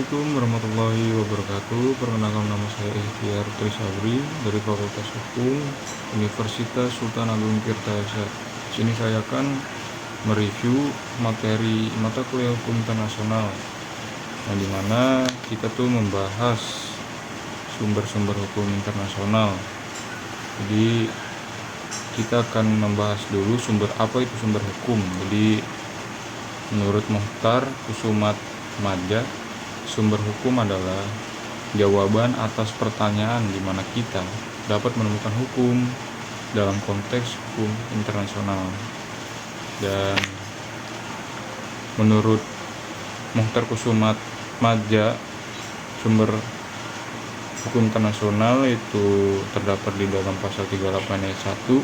Assalamualaikum warahmatullahi wabarakatuh. Perkenalkan, nama saya Ikhtiar Trisabri dari Fakultas Hukum Universitas Sultan Agung/Tirtayasa. Sini saya akan mereview materi mata kuliah hukum internasional, yang dimana kita tuh membahas sumber-sumber hukum internasional. Jadi kita akan membahas dulu apa itu sumber hukum. Jadi menurut Muhtar Kusumatmadja, sumber hukum adalah jawaban atas pertanyaan di mana kita dapat menemukan hukum dalam konteks hukum internasional. Dan menurut Muhtar Kusumatmadja, sumber hukum internasional itu terdapat di dalam pasal 38 ayat 1.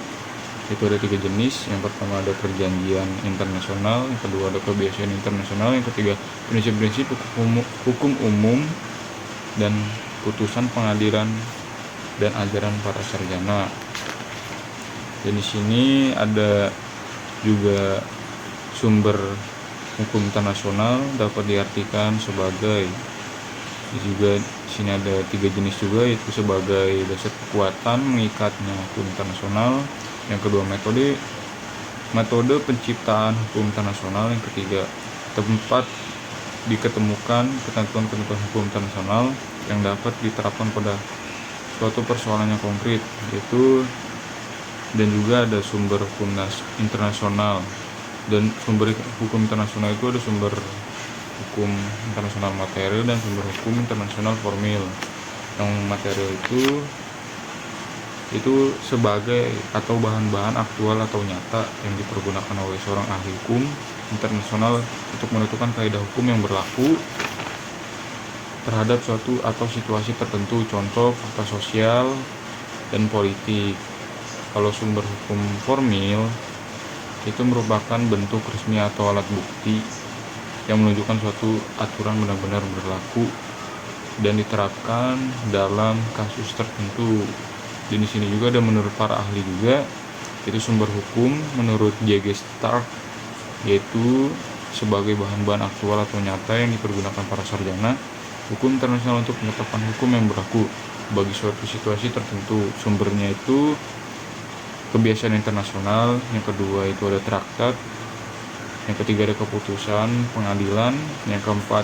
Itu ada 3 jenis. Yang pertama ada perjanjian internasional, yang kedua ada kebiasaan internasional, yang ketiga prinsip-prinsip hukum umum dan putusan pengadilan dan ajaran para sarjana. Dan di sini ada juga sumber hukum internasional dapat diartikan sebagai, juga di sini ada 3 jenis juga, yaitu sebagai dasar kekuatan mengikatnya hukum internasional, yang kedua metode penciptaan hukum internasional, yang ketiga tempat diketemukan ketentuan-ketentuan hukum internasional yang dapat diterapkan pada suatu persoalan yang konkret, yaitu. Dan juga ada sumber hukum internasional, dan sumber hukum internasional itu ada sumber hukum internasional material dan sumber hukum internasional formil. Yang material itu sebagai atau bahan-bahan aktual atau nyata yang dipergunakan oleh seorang ahli hukum internasional untuk menentukan kaidah hukum yang berlaku terhadap suatu atau situasi tertentu, contoh fakta sosial dan politik. Kalau sumber hukum formil itu merupakan bentuk resmi atau alat bukti yang menunjukkan suatu aturan benar-benar berlaku dan diterapkan dalam kasus tertentu. Dan di sini juga ada menurut para ahli juga, itu sumber hukum menurut J.G. Stark, yaitu sebagai bahan-bahan aktual atau nyata yang dipergunakan para sarjana hukum internasional untuk menetapkan hukum yang berlaku bagi suatu situasi tertentu. Sumbernya itu kebiasaan internasional, yang kedua itu ada traktat, yang ketiga ada keputusan pengadilan, yang keempat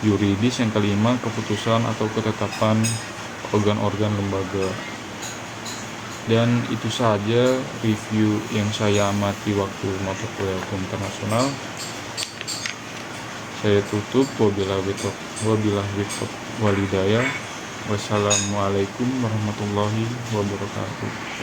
yuridis, yang kelima keputusan atau ketetapan organ-organ lembaga. Dan itu saja review yang saya amati waktu mata kuliah hukum internasional. Saya tutup. Wabillahi taufiq wal hidayah. Wassalamualaikum warahmatullahi wabarakatuh.